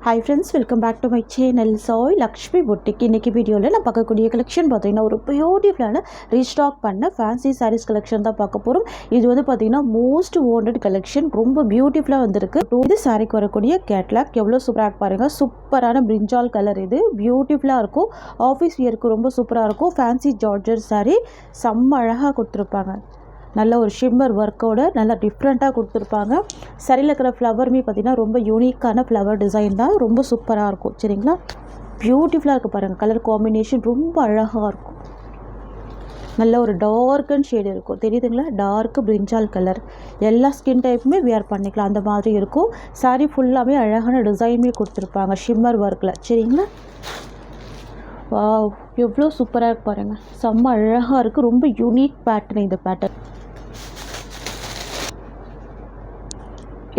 Hi friends, welcome back to my channel Sai Lakshmi boutique. இன்றைக்கி வீடியோவில் நான் பார்க்கக்கூடிய கலெக்ஷன் பார்த்திங்கன்னா ஒரு பியூட்டிஃபுல்லான ரீஸ்டாக் பண்ண ஃபேன்சி சாரீஸ் கலெக்ஷன் தான் பார்க்க போகிறோம். இது வந்து பார்த்திங்கன்னா மோஸ்ட் வாண்டட் கலெக்ஷன், ரொம்ப பியூட்டிஃபுல்லாக வந்திருக்கு. இது சாரீக்கு வரக்கூடிய கேட்லாக் எவ்வளோ சூப்பராக பாருங்கள். சூப்பரான பிரிஞ்சால் கலர், இது பியூட்டிஃபுல்லாக இருக்கும். ஆஃபீஸ் வியருக்கு ரொம்ப சூப்பராக இருக்கும். ஃபேன்சி ஜார்ஜர் சாரீ செம்ம அழகாக கொடுத்துருப்பாங்க. நல்ல ஒரு ஷிம்மர் ஒர்க்கோட நல்லா டிஃப்ரெண்ட்டாக கொடுத்துருப்பாங்க. சரியில் இருக்கிற ஃப்ளவருமே பார்த்திங்கன்னா ரொம்ப யூனிக்கான ஃப்ளவர் டிசைன் தான், ரொம்ப சூப்பராக இருக்கும். சரிங்களா, பியூட்டிஃபுல்லாக இருக்குது பாருங்கள். கலர் காம்பினேஷன் ரொம்ப அழகாக இருக்கும். நல்ல ஒரு டார்க் அண்ட் ஷேடு இருக்கும், தெரியுதுங்களா? டார்க்கு பிரிஞ்சால் கலர். எல்லா ஸ்கின் டைப்புமே வியர் பண்ணிக்கலாம், அந்த மாதிரி இருக்கும். சாரீ ஃபுல்லாகவே அழகான டிசைனுமே கொடுத்துருப்பாங்க ஷிம்மர் ஒர்க்கில். சரிங்களா, வாவ் எவ்வளோ சூப்பராக இருக்கு பாருங்கள். செம்ம அழகாக இருக்குது. ரொம்ப யூனிக் பேட்டர்ன் இந்த பேட்டர்ன்.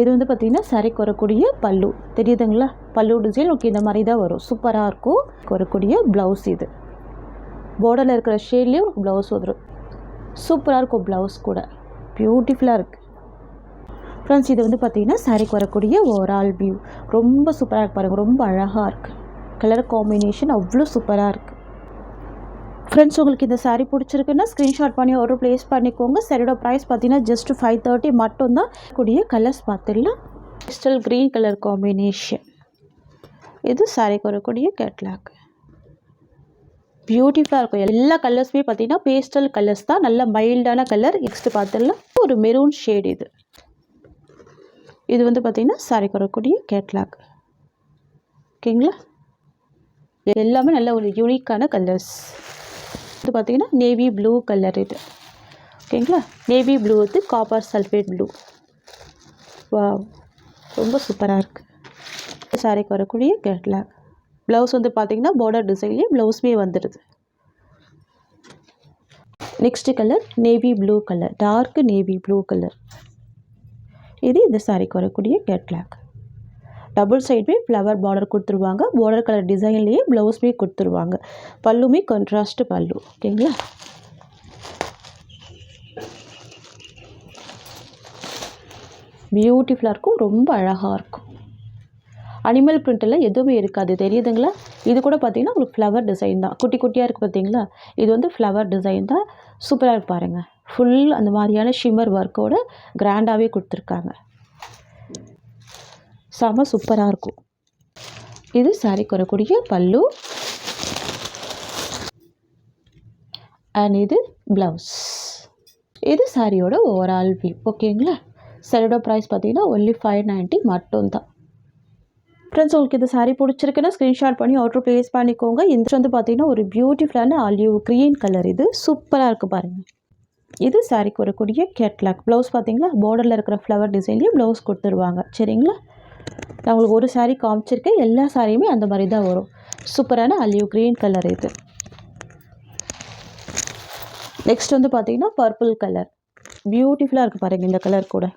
இது வந்து பார்த்திங்கன்னா சாரிக்கு வரக்கூடிய பல்லு, தெரியுதுங்களா? பல்லு டிசைன் ஓகே, இந்த மாதிரி தான் வரும். சூப்பராக இருக்கும். வரக்கூடிய ப்ளவுஸ், இது பார்டரில் இருக்கிற ஷேட்லேயும் ப்ளவுஸ் வந்துடும். சூப்பராக இருக்கும் ப்ளவுஸ் கூட, பியூட்டிஃபுல்லாக இருக்குது ஃப்ரெண்ட்ஸ். இது வந்து பார்த்திங்கன்னா சாரிக்கு வரக்கூடிய ஓவரால் வியூ ரொம்ப சூப்பராக இருக்கு பாருங்கள். ரொம்ப அழகாக இருக்குது. கலர் காம்பினேஷன் அவ்வளோ சூப்பராக இருக்குது ஃப்ரெண்ட்ஸ். உங்களுக்கு இந்த சாரீ பிடிச்சிருக்குன்னா ஸ்க்ரீன்ஷாட் பண்ணி ஆர்டர் ப்ளேஸ் பண்ணிக்கோங்க. சாரியோட ப்ரைஸ் பார்த்தீங்கன்னா ஜஸ்ட் 530 மட்டும்தான். கூடிய கலர்ஸ் பார்த்துடலாம். கிறிஸ்டல் க்ரீன் கலர் காம்பினேஷன், இது சாரீக்கு வரக்கூடிய கேட்லாக். பியூட்டிஃபுல்லாக இருக்கும். எல்லா கலர்ஸுமே பார்த்தீங்கன்னா பேஸ்டல் கலர்ஸ் தான், நல்ல மைல்டான கலர். நெக்ஸ்ட்டு பார்த்துடலாம் ஒரு மெரூன் ஷேட். இது வந்து பார்த்திங்கன்னா சாரீக்கு வரக்கூடிய கேட்லாக். ஓகேங்களா, எல்லாமே நல்ல ஒரு யூனிக்கான கலர்ஸ். இது பார்த்திங்கன்னா நேவி ப்ளூ கலர். இது ஓகேங்களா, நேவி ப்ளூ வந்து காப்பர் சல்ஃபேட் ப்ளூ. வா ரொம்ப சூப்பராக இருக்குது. சாரிக்கு வரக்கூடிய கேட்லாக். ப்ளவுஸ் வந்து பார்த்திங்கன்னா பார்டர் டிசைன்லேயே ப்ளவுஸுமே வந்துடுது. Next colour navy blue colour, dark navy blue colour. இது இந்த சாரிக்கு வரக்கூடிய கேட்லாக். டபுள் சைடுமே ஃப்ளவர் பார்டர் கொடுத்துருவாங்க. பார்டர் கலர் டிசைன்லேயே ப்ளவுஸுமே கொடுத்துருவாங்க. பல்லுமே கான்ட்ராஸ்ட் பல்லு. ஓகேங்களா, பியூட்டிஃபுல்லாக இருக்கும். ரொம்ப அழகாக இருக்கும். அனிமல் பிரிண்டெல்லாம் எதுவுமே இருக்காது, தெரியுதுங்களா? இது கூட பார்த்திங்கன்னா உங்களுக்கு ஃப்ளவர் டிசைன் தான். குட்டி குட்டியாக இருக்குது பார்த்திங்களா? இது வந்து ஃப்ளவர் டிசைன் தான். சூப்பராக இருக்கு பாருங்கள். ஃபுல் அந்த மாதிரியான ஷிம்மர் ஒர்க்கோட கிராண்டாகவே கொடுத்துருக்காங்க. செம சூப்பராக இருக்கும். இது சாரிக்கு வரக்கூடிய பல்லு அண்ட் இது ப்ளவுஸ். இது சாரியோட ஓவரால் வியூ. ஓகேங்களா, சாரியோட ப்ரைஸ் பார்த்தீங்கன்னா ஒன்லி 590 மட்டும்தான் ஃப்ரெண்ட்ஸ். உங்களுக்கு இந்த சாரீ பிடிச்சிருக்குன்னா ஸ்க்ரீன்ஷாட் பண்ணி ஆர்டர் ப்ளேஸ் பண்ணிக்கோங்க. இந்த வந்து பார்த்தீங்கன்னா ஒரு பியூட்டிஃபுல்லான ஆலிவ் க்ரீன் கலர். இது சூப்பராக இருக்குது பாருங்கள். இது சாரிக்கு வரக்கூடிய கேட்லாக். ப்ளவுஸ் பார்த்தீங்களா, பார்டரில் இருக்கிற ஃப்ளவர் டிசைன்லேயும் ப்ளவுஸ் கொடுத்துருவாங்க. சரிங்களா, நான் உங்களுக்கு ஒரு சாரீ காமிச்சிருக்கேன். எல்லா சாரியுமே அந்த மாதிரி தான் வரும். சூப்பரான ஆலிவ் க்ரீன் கலர். இது நெக்ஸ்ட் வந்து பார்த்திங்கன்னா பர்பிள் கலர். பியூட்டிஃபுல்லாக இருக்குது பாருங்கள் இந்த கலர் கூட.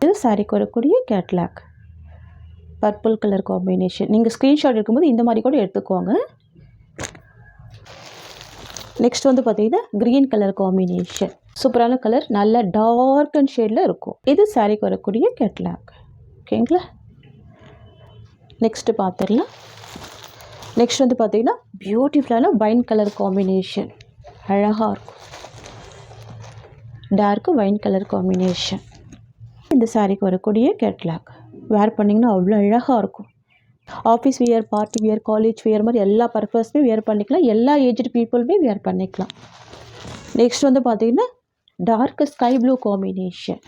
இது சாரிக்கு வரக்கூடிய கேட்லாக். Purple colour combination. நீங்கள் ஸ்க்ரீன்ஷாட் எடுக்கும்போது இந்த மாதிரி கூட எடுத்துக்கோங்க. நெக்ஸ்ட் வந்து பார்த்திங்கன்னா க்ரீன் கலர் காம்பினேஷன். சூப்பரான கலர், நல்ல டார்க் அண்ட் ஷேடில் இருக்கும். இது சாரிக்கு வரக்கூடிய கேட்லாக். ஓகேங்களா, நெக்ஸ்ட்டு பார்த்துடலாம். நெக்ஸ்ட் வந்து பார்த்திங்கன்னா பியூட்டிஃபுல்லான வைன் கலர் காம்பினேஷன். அழகாக இருக்கும். Dark wine colour combination. இந்த சாரிக்கு வரக்கூடிய கேட்லாக். வேர் பண்ணிங்கன்னா அவ்வளோ அழகாக இருக்கும். Office wear, party wear, college wear மாதிரி எல்லா பர்பஸ்மே வியர் பண்ணிக்கலாம். எல்லா ஏஜ்டு பீப்புளுமே வியர் பண்ணிக்கலாம். நெக்ஸ்ட் வந்து பார்த்திங்கன்னா டார்க்கு ஸ்கை ப்ளூ காம்பினேஷன்.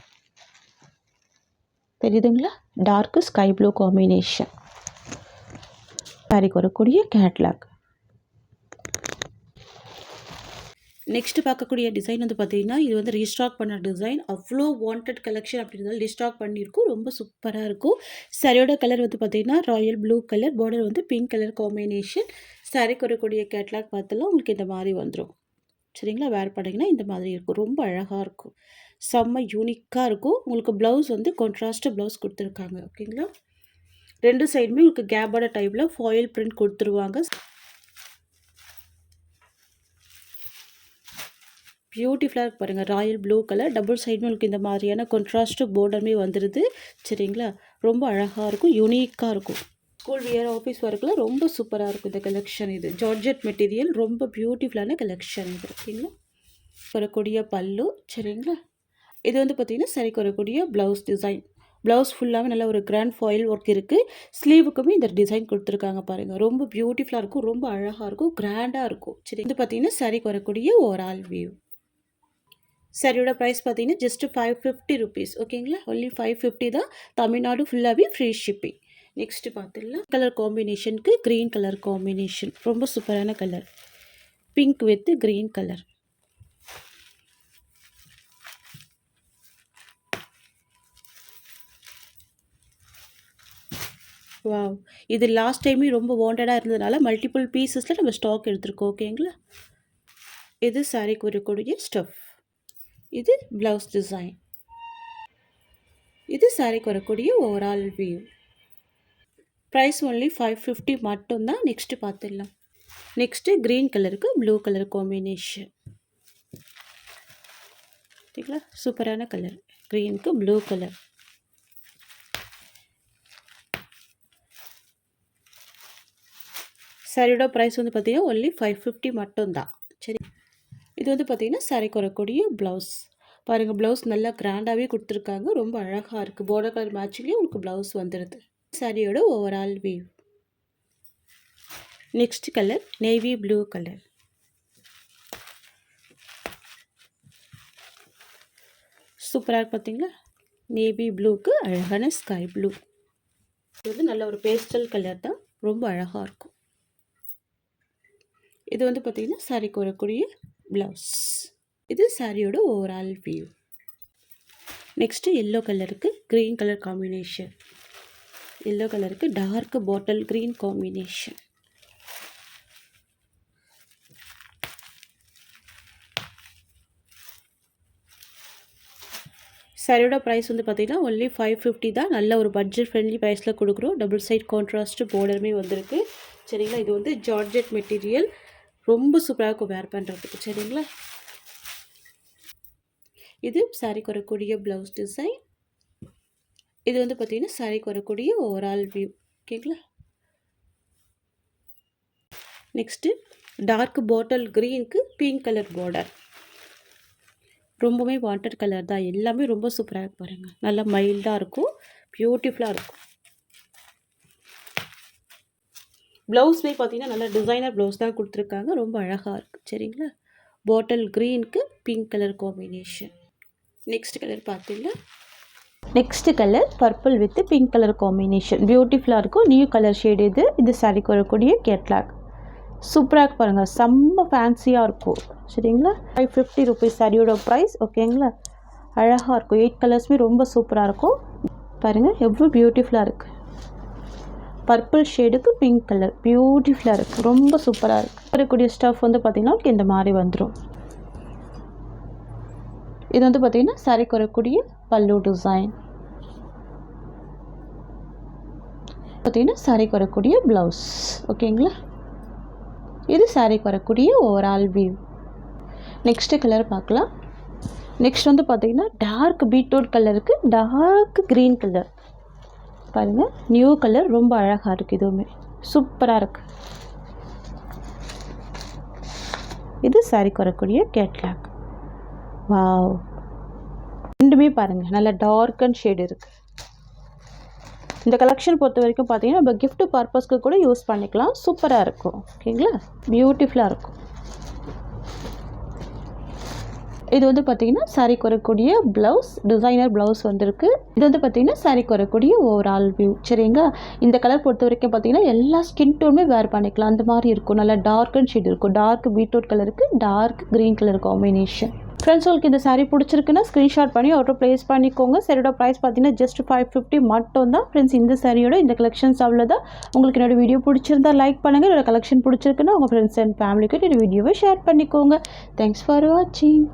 தெரியுதுங்களா, டார்க்கு ஸ்கை ப்ளூ காம்பினேஷன். சாரிக்கு வரக்கூடிய கேட்லாக். நெக்ஸ்ட் பார்க்கக்கூடிய டிசைன் வந்து பார்த்தீங்கன்னா இது வந்து ரீஸ்டாக் பண்ண டிசைன். அவ்வளோ வாண்டட் கலெக்ஷன் அப்படின்றதால ரீஸ்டாக் பண்ணியிருக்கும். ரொம்ப சூப்பராக இருக்கும். சாரியோட கலர் வந்து பார்த்தீங்கன்னா ராயல் ப்ளூ கலர், பார்டர் வந்து பிங்க் கலர் காம்பினேஷன். சாரிக்கு வரக்கூடிய கேட்லாக் பார்த்தலாம் உங்களுக்கு இந்த மாதிரி வந்துடும். சரிங்களா, வேர் பண்ணிங்கன்னா இந்த மாதிரி இருக்கும். ரொம்ப அழகாக இருக்கும். செம்ம யூனிக்காக இருக்கும். உங்களுக்கு ப்ளவுஸ் வந்து கான்ட்ராஸ்ட் ப்ளவுஸ் கொடுத்துருக்காங்க. ஓகேங்களா, ரெண்டு சைடுமே உங்களுக்கு கேப்போட டைப்பில் ஃபாயில் பிரிண்ட் கொடுத்துருவாங்க. பியூட்டிஃபுல்லாக இருக்கு பாருங்கள். ராயல் ப்ளூ கலர், டபுள் சைடுமே உங்களுக்கு இந்த மாதிரியான கான்ட்ராஸ்ட் பார்டருமே வந்துடுது. சரிங்களா, ரொம்ப அழகாக இருக்கும், யூனிக்காக இருக்கும். ஸ்கூல் வியர் ஆஃபீஸ் ஒர்க்கில் ரொம்ப சூப்பராக இருக்கும் இந்த கலெக்ஷன். இது ஜார்ஜெட் மெட்டீரியல், ரொம்ப பியூட்டிஃபுல்லான கலெக்ஷன் இது. ஓகேங்களா, வரக்கூடிய பல்லு. சரிங்களா, இது வந்து பார்த்திங்கன்னா சரிக்கு வரக்கூடிய ப்ளவுஸ் டிசைன். ப்ளவுஸ் ஃபுல்லாகவே நல்ல ஒரு கிராண்ட் ஃபாயில் ஒர்க் இருக்குது. ஸ்லீவுக்குமே இந்த டிசைன் கொடுத்துருக்காங்க பாருங்கள். ரொம்ப பியூட்டிஃபுல்லாக இருக்கும், ரொம்ப அழகாக இருக்கும், கிராண்டாக இருக்கும். சரி, இது பார்த்திங்கன்னா சரிக்கு வரக்கூடிய ஓவரால் வியூ. சரியோட ப்ரைஸ் பார்த்தீங்கன்னா ஜஸ்ட்டு 550 ருபீஸ். ஓகேங்களா, ஒன்லி 550 தான். தமிழ்நாடு ஃபுல்லாகவே ஃப்ரீ ஷிப்பிங். நெக்ஸ்ட்டு பார்த்துடலாம். கலர் காம்பினேஷனுக்கு க்ரீன் கலர் காம்பினேஷன், ரொம்ப சூப்பரான colour. Pink with green colour. Wow, இது லாஸ்ட் டைமே ரொம்ப வாண்டடாக இருந்ததுனால மல்டிபிள் பீசஸில் நம்ம ஸ்டாக் எடுத்துருக்கோம். ஓகேங்களா, இது சாரிக்கு வரக்கூடிய ஸ்டஃப். இது ப்ளவுஸ் டிசைன். இது சாரிக்கு வரக்கூடிய ஓவரால் வியூ. ப்ரைஸ் ஒன்லி 550 மட்டும்தான். நெக்ஸ்ட்டு பார்த்துடலாம். நெக்ஸ்ட்டு க்ரீன் கலருக்கு ப்ளூ கலர் காம்பினேஷன். சரிங்களா, சூப்பரான கலர். க்ரீனுக்கு ப்ளூ கலர். சாரியோட ப்ரைஸ் வந்து பார்த்திங்கன்னா ஒன்லி 550 மட்டும்தான். சரி, இது வந்து பார்த்திங்கன்னா சாரிக்கு வரக்கூடிய ப்ளவுஸ். பாருங்கள், ப்ளவுஸ் நல்லா கிராண்டாகவே கொடுத்துருக்காங்க, ரொம்ப அழகாக இருக்குது. பார்டர் கலர் மேட்சிங்லேயே உங்களுக்கு ப்ளவுஸ் வந்துடுது. சாரியோட overall view. Next colour navy blue colour. சூப்பராக இருக்கு பார்த்தீங்களா, நேவி ப்ளூக்கு அழகான ஸ்கை ப்ளூ. இது வந்து நல்ல ஒரு பேஸ்டல் கலர் தான், ரொம்ப அழகாக இருக்கும். இது வந்து பார்த்திங்கன்னா சாரிக்கு வரக்கூடிய ப்ளவுஸ். இது சாரியோட ஓவரால் வியூ. நெக்ஸ்ட்டு எல்லோ கலருக்கு க்ரீன் கலர் காம்பினேஷன். எல்லோ கலருக்கு டார்க் பாட்டில் க்ரீன் காம்பினேஷன். சாரியோட ப்ரைஸ் வந்து பார்த்திங்கன்னா ஒன்லி 550 தான். நல்ல ஒரு பட்ஜெட் ஃப்ரெண்ட்லி ப்ரைஸில் கொடுக்குறோம். டபுள் சைட் கான்ட்ராஸ்ட்டு பார்டருமே வந்திருக்கு. சரிங்களா, இது வந்து ஜார்ஜெட் மெட்டீரியல், ரொம்ப சூப்பராக இருக்கும் வேர் பண்ணுறதுக்கு. சரிங்களா, இது சாரிக்கு வரக்கூடிய ப்ளவுஸ் டிசைன். இது வந்து பார்த்திங்கன்னா சாரிக்கு வரக்கூடிய ஓவரால் வியூ. ஓகேங்களா, நெக்ஸ்ட்டு டார்க் பாட்டில் க்ரீனுக்கு பிங்க் கலர் பார்டர். ரொம்பவே வாண்டட் கலர் தான். எல்லாமே ரொம்ப சூப்பராக இருக்கு பாருங்கள். நல்லா மைல்டாக இருக்கும், பியூட்டிஃபுல்லாக இருக்கும். ப்ளவுஸ்மே பார்த்திங்கன்னா நல்லா டிசைனர் ப்ளவுஸ் தான் கொடுத்துருக்காங்க, ரொம்ப அழகாக இருக்குது. சரிங்களா, பாட்டில் க்ரீனுக்கு pink colour combination. Next colour பார்த்தீங்களா, next colour purple with pink colour combination, பியூட்டிஃபுல்லாக இருக்கும். நியூ கலர் ஷேடு இது. இது சாரிக்கு வரக்கூடிய கேட்லாக். சூப்பராக இருக்கு பாருங்கள், செம்ம ஃபேன்சியாக இருக்கும். சரிங்களா, 550 ருபீஸ் சாரியோட ப்ரைஸ். ஓகேங்களா, அழகாக இருக்கும். 8 கலர்ஸுமே ரொம்ப சூப்பராக இருக்கும். பாருங்கள் எவ்வளோ பியூட்டிஃபுல்லாக இருக்குது. பர்பிள் ஷேடுக்கு பிங்க் கலர், பியூட்டிஃபுல்லாக இருக்குது, ரொம்ப சூப்பராக இருக்குது. வரக்கூடிய ஸ்டஃப் வந்து பார்த்திங்கன்னா இந்த மாதிரி வந்துடும். இது வந்து பார்த்திங்கன்னா சாரிக்கு வரக்கூடிய பல்லு டிசைன். பார்த்திங்கன்னா சாரிக்கு வரக்கூடிய ப்ளவுஸ். ஓகேங்களா, இது சாரிக்கு வரக்கூடிய ஓவரால் வியூ. நெக்ஸ்ட்டு கலர் பார்க்கலாம். நெக்ஸ்ட் வந்து பார்த்திங்கன்னா டார்க் பீட்ரூட் கலருக்கு டார்க் க்ரீன் கலர். பாருங்கள், நியூ கலர், ரொம்ப அழகாக இருக்குது. இதுவுமே சூப்பராக இருக்குது. இது சாரிக்கு வரக்கூடிய கேட்லாக். வாவ், ரெண்டுமே பாருங்கள் நல்லா டார்க் அண்ட் ஷேடு இருக்குது. இந்த கலெக்ஷன் பொறுத்த வரைக்கும் பார்த்தீங்கன்னா நம்ம கிஃப்ட் பர்பஸ்க்கு கூட யூஸ் பண்ணிக்கலாம். சூப்பராக இருக்கும். ஓகேங்களா, பியூட்டிஃபுல்லாக இருக்கும். இது வந்து பார்த்திங்கன்னா சாரிக்கு வரக்கூடிய ப்ளவுஸ், டிசைனர் ப்ளவுஸ் வந்திருக்கு. இது வந்து பார்த்திங்கன்னா சாரிக்கு வரக்கூடிய ஓவரால் வியூ. சரிங்களா, இந்த கலர் பொறுத்த வரைக்கும் பார்த்திங்கன்னா எல்லா ஸ்கின் டோனுமே வேர் பண்ணிக்கலாம், அந்த மாதிரி இருக்கும். நல்லா டார்க் அண்ட் ஷேட் இருக்கும். டார்க் பீட்ரூட் கலருக்கு dark green colour combination. Friends, உங்களுக்கு இந்த சாரீ பிடிச்சிருக்குன்னா ஸ்க்ரீன்ஷாட் பண்ணி ஆர்டர் ப்ளேஸ் பண்ணிக்கோங்க. சாரியோட ப்ரைஸ் பார்த்தீங்கன்னா ஜஸ்ட் 550 மட்டும் தான். ஃப்ரெண்ட்ஸ், இந்த சாரியோட இந்த கலெக்ஷன்ஸ் அவ்வளோதான். உங்களுக்கு என்னோட வீடியோ பிடிச்சிருந்தா லைக் பண்ணுங்கள். என்னோட கலெக்ஷன் பிடிச்சிருக்குன்னா உங்கள் ஃப்ரெண்ட்ஸ் அண்ட் ஃபேமிலிக்கு இந்த வீடியோவை ஷேர் பண்ணிக்கோங்க. தேங்க்ஸ் ஃபார் வாட்சிங்.